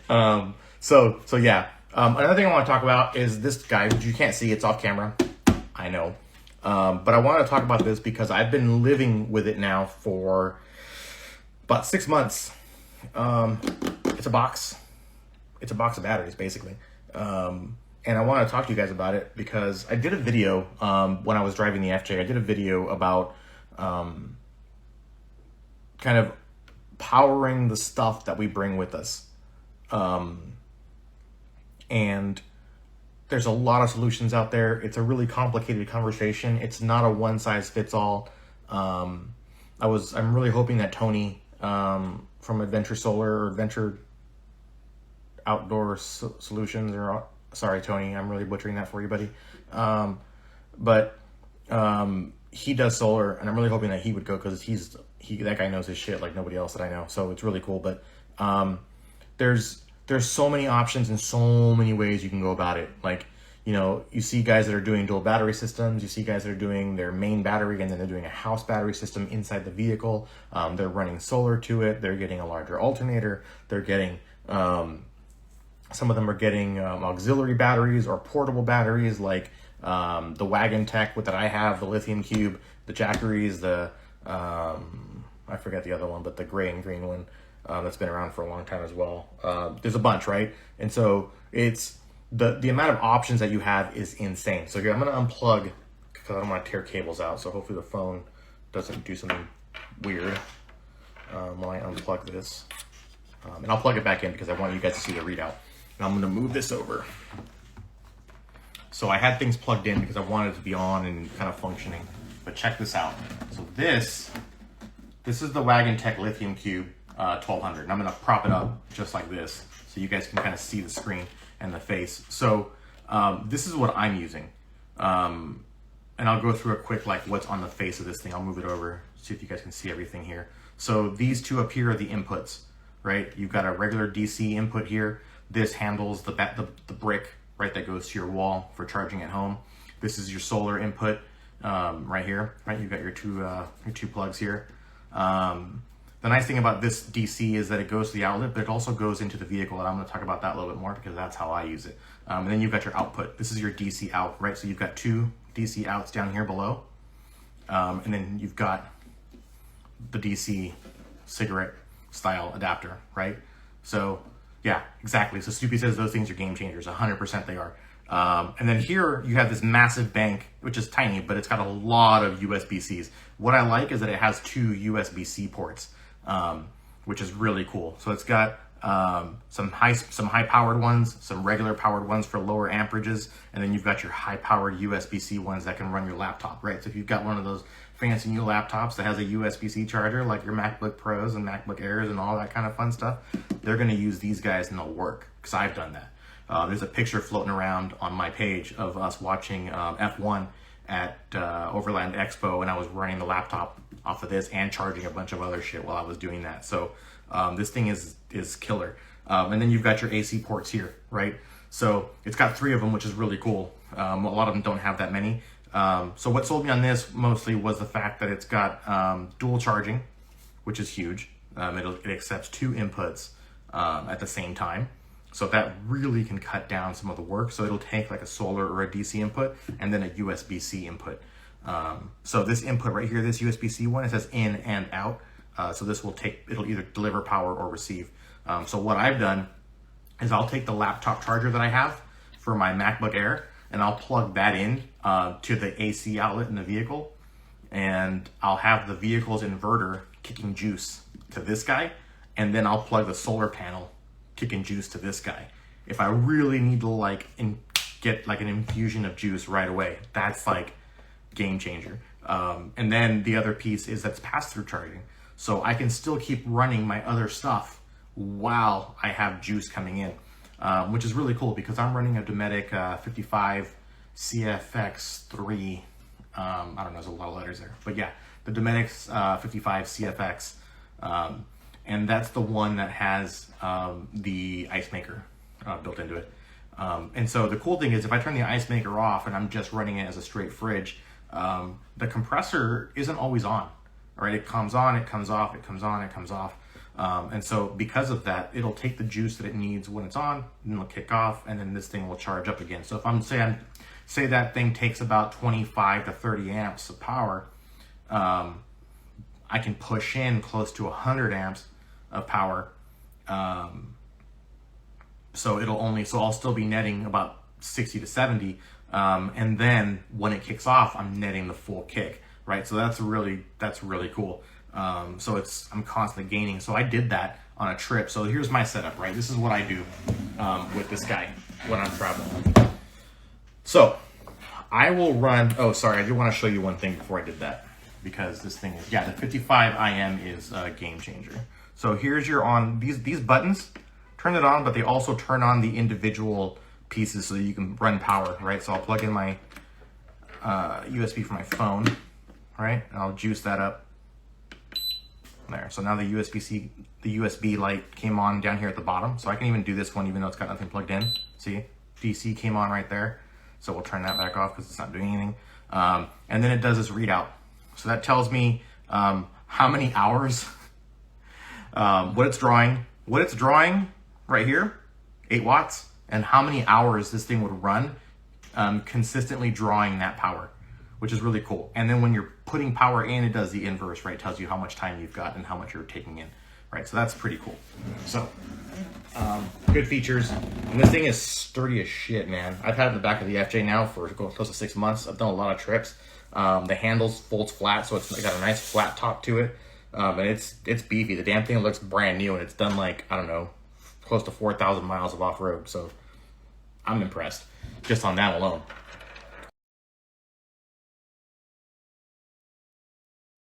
So yeah. Another thing I want to talk about is this guy, which you can't see. It's off camera. I know. But I want to talk about this because I've been living with it now for about 6 months. It's a box. It's a box of batteries, basically. And I want to talk to you guys about it because I did a video when I was driving the FJ. I did a video about kind of powering the stuff that we bring with us. And there's a lot of solutions out there. It's a really complicated conversation. It's not a one size fits all. I'm really hoping that Tony from Adventure Solar or Adventure Outdoor Solutions, or sorry Tony, I'm really butchering that for you, buddy. But he does solar, and I'm really hoping that he would go because that guy knows his shit like nobody else that I know. So it's really cool. But there's so many options and so many ways you can go about it. Like, you know, you see guys that are doing dual battery systems. You see guys that are doing their main battery and then they're doing a house battery system inside the vehicle. They're running solar to it. They're getting a larger alternator. They're getting, some of them are getting auxiliary batteries or portable batteries like the Wagan Tech that I have, the Lithium Cube, the Jackeries, I forget the other one, but the gray and green one. That's been around for a long time as well. There's a bunch, right? And so it's the amount of options that you have is insane. So here, I'm going to unplug because I don't want to tear cables out. So hopefully the phone doesn't do something weird when I unplug this. And I'll plug it back in because I want you guys to see the readout. And I'm going to move this over. So I had things plugged in because I wanted it to be on and kind of functioning. But check this out. So this is the Wagan Tech Lithium Cube 1200. And I'm going to prop it up just like this so you guys can kind of see the screen and the face. So this is what I'm using. And I'll go through a quick, like, what's on the face of this thing. I'll move it over, see if you guys can see everything here. So these two up here are the inputs, right? You've got a regular DC input here. This handles the brick, right, that goes to your wall for charging at home. This is your solar input right here, right? You've got your two plugs here. The nice thing about this DC is that it goes to the outlet, but it also goes into the vehicle, and I'm going to talk about that a little bit more because that's how I use it. And then you've got your output. This is your DC out, right? So you've got two DC outs down here below, and then you've got the DC cigarette style adapter, right? So yeah, exactly. So Snoopy says those things are game changers. 100% they are. And then here you have this massive bank, which is tiny, but it's got a lot of USB-Cs. What I like is that it has two USB-C ports, which is really cool. So it's got some high powered ones, some regular powered ones for lower amperages, and then you've got your high powered USB-C ones that can run your laptop, right? So if you've got one of those fancy new laptops that has a USB-C charger, like your MacBook Pros and MacBook Airs and all that kind of fun stuff, they're going to use these guys and they'll work, because I've done that. There's a picture floating around on my page of us watching F1 at Overland Expo, and I was running the laptop off of this and charging a bunch of other shit while I was doing that. So this thing is killer. And then you've got your AC ports here, right? So it's got 3 of them, which is really cool. A lot of them don't have that many. So what sold me on this mostly was the fact that it's got dual charging, which is huge. It accepts 2 inputs at the same time. So that really can cut down some of the work. So it'll take like a solar or a DC input and then a USB-C input. So this input right here, this USB-C one, it says in and out. So this it'll either deliver power or receive. So what I've done is I'll take the laptop charger that I have for my MacBook Air and I'll plug that in to the AC outlet in the vehicle. And I'll have the vehicle's inverter kicking juice to this guy. And then I'll plug the solar panel kicking juice to this guy. If I really need to get like an infusion of juice right away, that's like game changer. And then the other piece is that's pass-through charging. So I can still keep running my other stuff while I have juice coming in, which is really cool because I'm running a Dometic 55 CFX3. I don't know, there's a lot of letters there, but yeah, the Dometic 55 CFX. And that's the one that has the ice maker built into it. And so the cool thing is if I turn the ice maker off and I'm just running it as a straight fridge, the compressor isn't always on, right? It comes on, it comes off, it comes on, it comes off. And so because of that, it'll take the juice that it needs when it's on, and it'll kick off, and then this thing will charge up again. So if I'm say that thing takes about 25 to 30 amps of power, I can push in close to 100 amps of power. So I'll still be netting about 60 to 70. And then when it kicks off, I'm netting the full kick, right? So that's really cool. So I'm constantly gaining. So I did that on a trip. So here's my setup, right? This is what I do with this guy when I'm traveling. So I will run, oh, sorry, I did want to show you one thing before I did that, because this thing is, yeah, the 55 IM is a game changer. So here's your these buttons turn it on, but they also turn on the individual pieces so that you can run power, right? So I'll plug in my USB for my phone, right? And I'll juice that up there. So now the USB light came on down here at the bottom. So I can even do this one even though it's got nothing plugged in. See, DC came on right there. So we'll turn that back off because it's not doing anything. And then it does this readout. So that tells me how many hours, what it's drawing right here, 8 watts, and how many hours this thing would run consistently drawing that power, which is really cool. And then when you're putting power in, it does the inverse, right? It tells you how much time you've got and how much you're taking in, right? So that's pretty cool. So good features. And this thing is sturdy as shit, man. I've had it in the back of the FJ now for close to 6 months. I've done a lot of trips. The handles folds flat, so it's got a nice flat top to it. And it's beefy. The damn thing looks brand new, and it's done like, I don't know, close to 4,000 miles of off-road. So I'm impressed just on that alone.